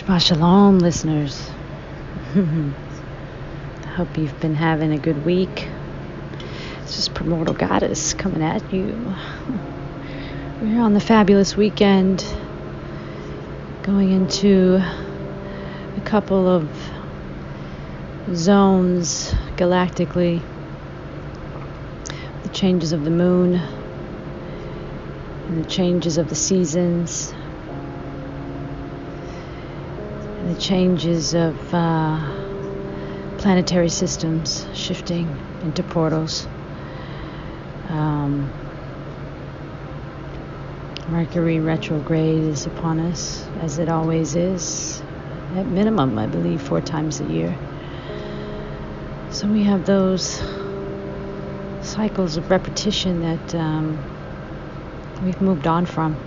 Shalom, listeners. I hope you've been having a good week. It's just Primordial Goddess coming at you. We're here on the fabulous weekend, going into a couple of zones galactically. The changes of the moon and the changes of the seasons. The changes of planetary systems shifting into portals. Mercury retrograde is upon us, as it always is, at minimum, I believe, 4 times a year. So we have those cycles of repetition that we've moved on from.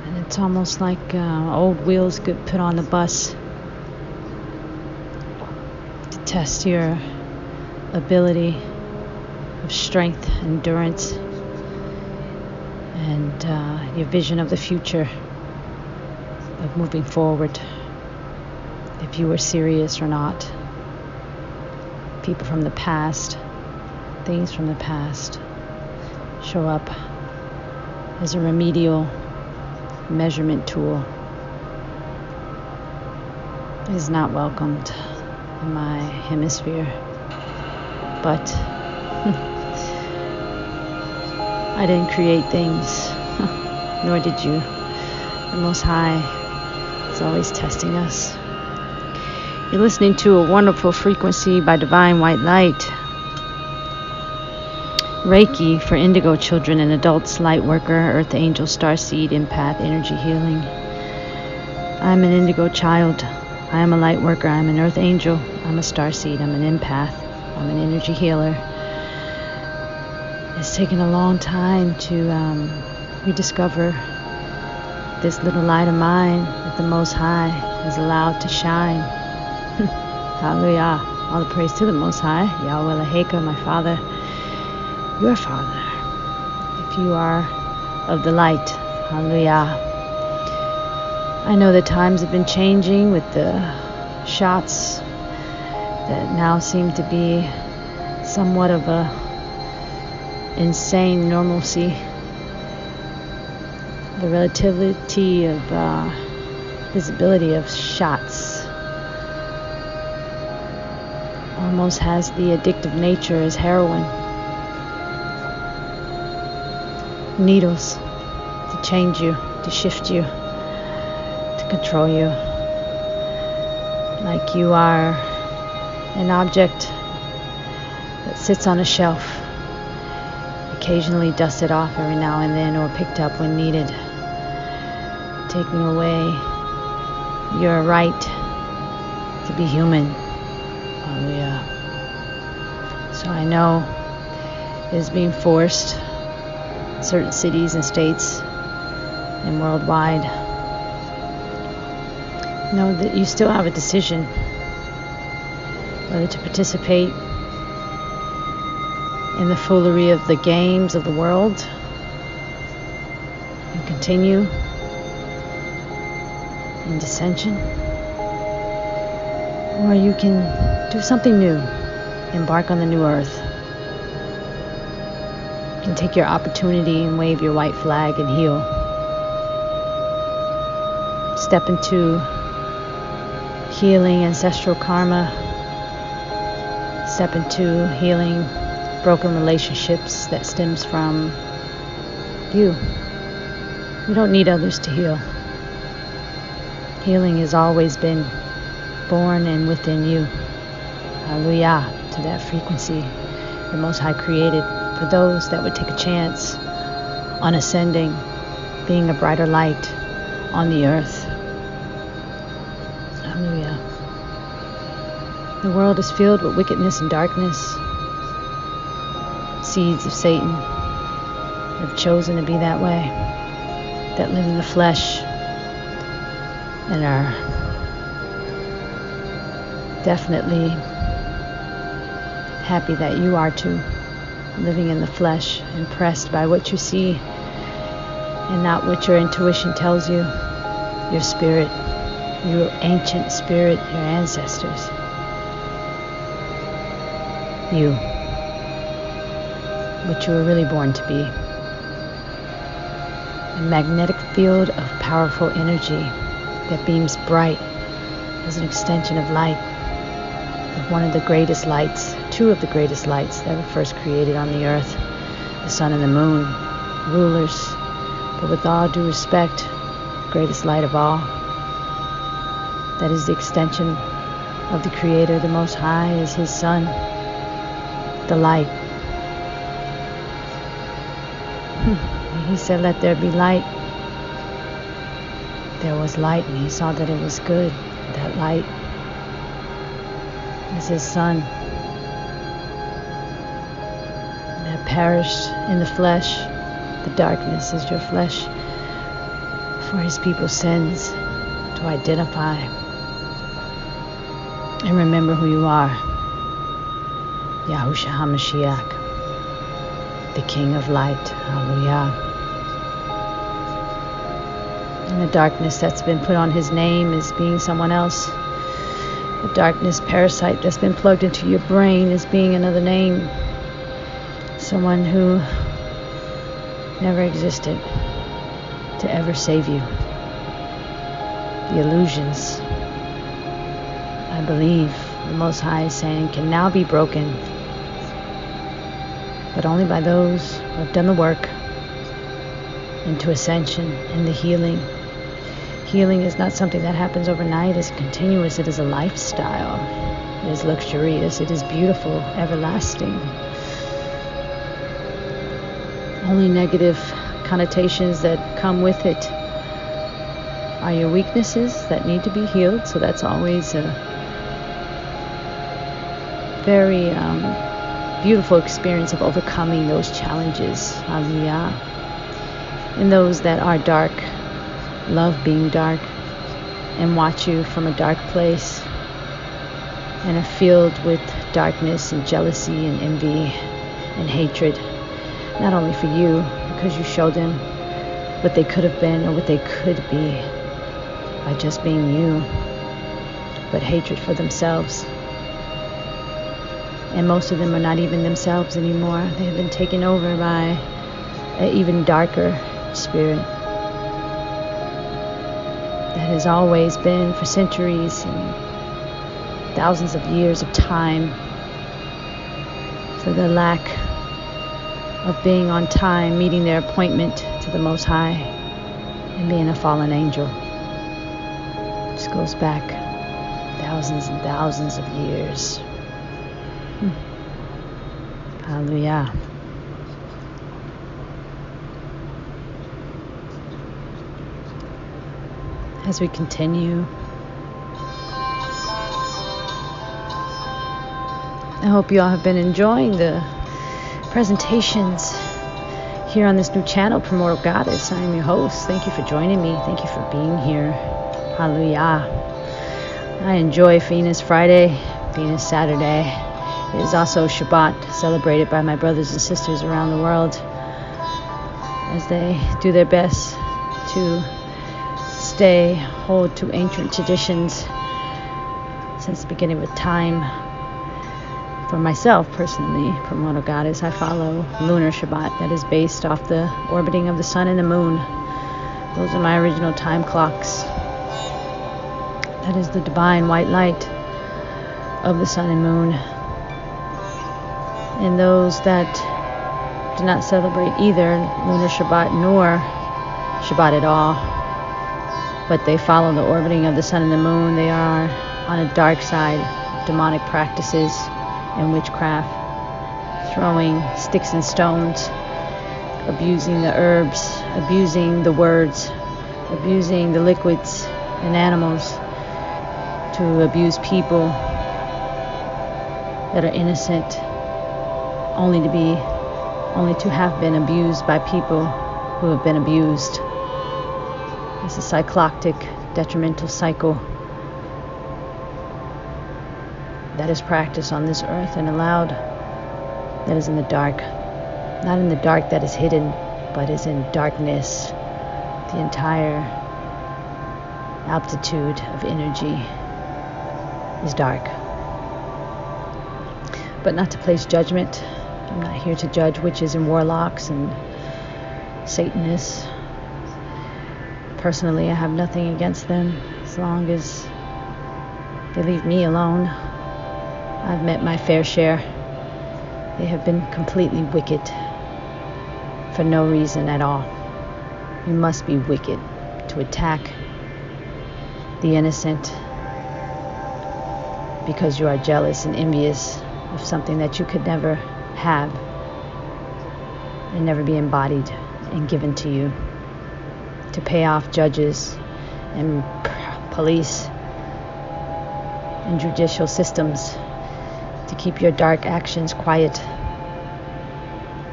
And it's almost like old wheels get put on the bus to test your ability of strength, endurance, and your vision of the future of moving forward, if you were serious or not. People from the past, things from the past show up as a remedial measurement tool. It is not welcomed in my hemisphere, but I didn't create things, nor did you. The Most High is always testing us. You're listening to a wonderful frequency by Divine White Light. Reiki for indigo children and adults, light worker, earth angel, starseed, empath, energy healing. I'm an indigo child. I am a light worker. I'm an earth angel. I'm a starseed. I'm an empath. I'm an energy healer. It's taken a long time to rediscover this little light of mine that the Most High has allowed to shine. Hallelujah. All the praise to the Most High. Yahweh Laheka, my Father. Your Father, if you are of the light. Hallelujah. I know the times have been changing with the shots that now seem to be somewhat of a insane normalcy. The relativity of visibility of shots almost has the addictive nature as heroin. Needles to change you, to shift you, to control you, like you are an object that sits on a shelf, occasionally dusted off every now and then or picked up when needed, taking away your right to be human. Hallelujah. So I know it is being forced in certain cities and states and worldwide. Know that you still have a decision whether to participate in the foolery of the games of the world and continue in dissension, or you can do something new, embark on the new earth. You can take your opportunity and wave your white flag and heal. Step into healing ancestral karma. Step into healing broken relationships that stems from you. You don't need others to heal. Healing has always been born and within you. Hallelujah to that frequency the Most High created for those that would take a chance on ascending, being a brighter light on the earth. Hallelujah. The world is filled with wickedness and darkness. Seeds of Satan have chosen to be that way, that live in the flesh and are definitely happy that you are too, living in the flesh, impressed by what you see and not what your intuition tells you, your spirit, your ancient spirit, your ancestors. You. What you were really born to be. A magnetic field of powerful energy that beams bright as an extension of light, of one of the greatest lights, two of the greatest lights that were first created on the earth, the sun and the moon, rulers, but with all due respect, greatest light of all. That is the extension of the Creator, the Most High, is His Son, the light. He said, let there be light. There was light, and He saw that it was good. That light is His Son that perished in the flesh. The darkness is your flesh for His people's sins, to identify and remember who you are. YAHUSHA HaMashiach, the King of Light. Hallelujah. And the darkness that's been put on His name is being someone else. The darkness parasite that's been plugged into your brain is being another name. Someone who never existed to ever save you. The illusions, I believe the Most High is saying, can now be broken, but only by those who have done the work into ascension and the healing. Healing is not something that happens overnight. It's continuous. It is a lifestyle. It is luxurious. It is beautiful, everlasting. Only negative connotations that come with it are your weaknesses that need to be healed. So that's always a very beautiful experience of overcoming those challenges. Hallelujah. And those that are dark love being dark and watch you from a dark place and are filled with darkness and jealousy and envy and hatred, not only for you because you show them what they could have been or what they could be by just being you, but hatred for themselves. And most of them are not even themselves anymore. They have been taken over by an even darker spirit that has always been for centuries and thousands of years of time, for the lack of being on time, meeting their appointment to the Most High, and being a fallen angel. This goes back thousands and thousands of years. Hallelujah. As we continue, I hope you all have been enjoying the presentations here on this new channel, Primordial Goddess. I am your host. Thank you for joining me. Thank you for being here. Hallelujah. I enjoy Venus Friday, Venus Saturday. It is also Shabbat, celebrated by my brothers and sisters around the world as they do their best to hold to ancient traditions since the beginning of time. For myself, personally, Primordial Goddess, I follow lunar Shabbat that is based off the orbiting of the sun and the moon. Those are my original time clocks. That is the divine white light of the sun and moon. And those that do not celebrate either lunar Shabbat nor Shabbat at all, but they follow the orbiting of the sun and the moon, they are on a dark side of demonic practices and witchcraft, throwing sticks and stones, abusing the herbs, abusing the words, abusing the liquids and animals, to abuse people that are innocent, only to have been abused by people who have been abused. It's a cyclotic, detrimental cycle that is practiced on this earth and allowed, that is in the dark. Not in the dark that is hidden, but is in darkness. The entire altitude of energy is dark. But not to place judgment. I'm not here to judge witches and warlocks and Satanists. Personally, I have nothing against them as long as they leave me alone. I've met my fair share. They have been completely wicked for no reason at all. You must be wicked to attack the innocent because you are jealous and envious of something that you could never have and never be embodied and given to you, to pay off judges and police and judicial systems to keep your dark actions quiet.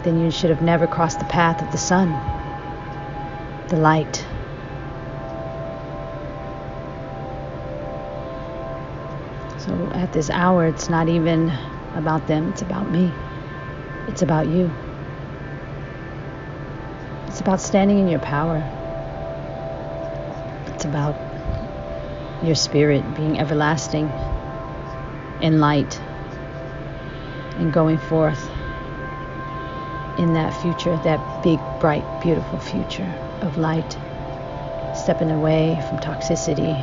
Then you should have never crossed the path of the sun, the light. So at this hour, it's not even about them, it's about me. It's about you. It's about standing in your power. It's about your spirit being everlasting in light and going forth in that future, that big, bright, beautiful future of light, stepping away from toxicity,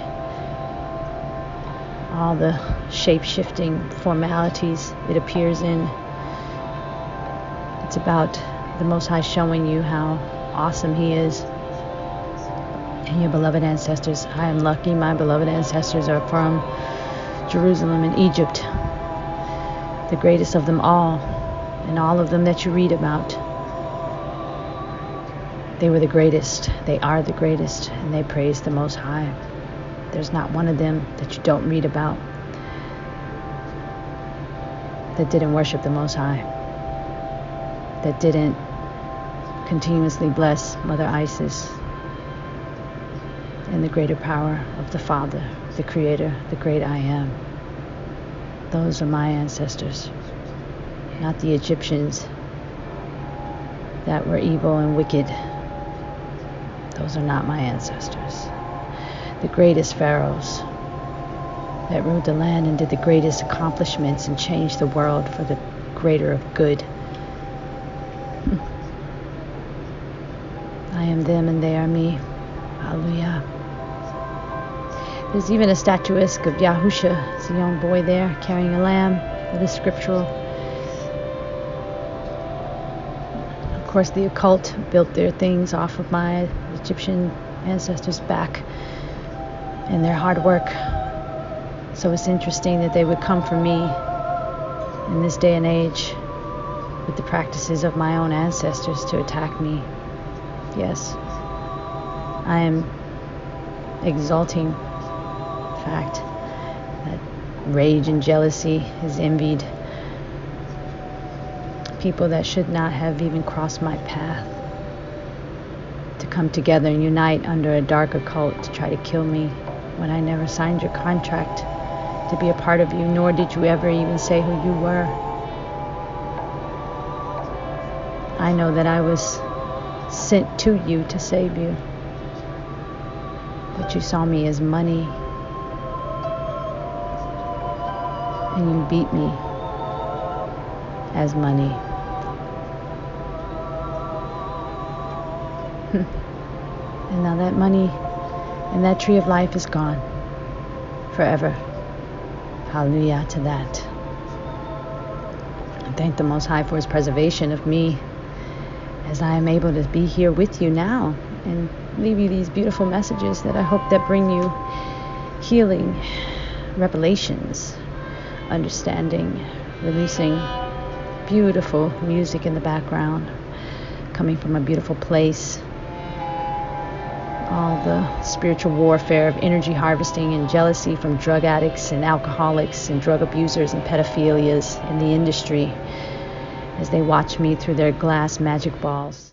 all the shape-shifting formalities it appears in. It's about the Most High showing you how awesome He is and your beloved ancestors. I am lucky my beloved ancestors are from Jerusalem and Egypt, the greatest of them all, and all of them that you read about. They were the greatest, they are the greatest, and they praise the Most High. There's not one of them that you don't read about that didn't worship the Most High, that didn't continuously bless Mother Isis and the greater power of the Father, the Creator, the great I Am. Those are my ancestors, not the Egyptians that were evil and wicked. Those are not my ancestors. The greatest pharaohs that ruled the land and did the greatest accomplishments and changed the world for the greater of good. I am them and they are me. Hallelujah. There's even a statuesque of YAHUSHA. It's a young boy there carrying a lamb with a scriptural. Of course, the occult built their things off of my Egyptian ancestors' back and their hard work. So it's interesting that they would come for me in this day and age with the practices of my own ancestors to attack me. Yes, I am exalting the fact that rage and jealousy is envied. People that should not have even crossed my path to come together and unite under a dark occult to try to kill me when I never signed your contract to be a part of you, nor did you ever even say who you were. I know that I was sent to you to save you, but you saw me as money and you beat me as money. And now that money and that tree of life is gone forever. Hallelujah to that. I thank the Most High for His preservation of me as I am able to be here with you now and leave you these beautiful messages that I hope that bring you healing, revelations, understanding, releasing beautiful music in the background, coming from a beautiful place. All the spiritual warfare of energy harvesting and jealousy from drug addicts and alcoholics and drug abusers and pedophilias in the industry as they watch me through their glass magic balls.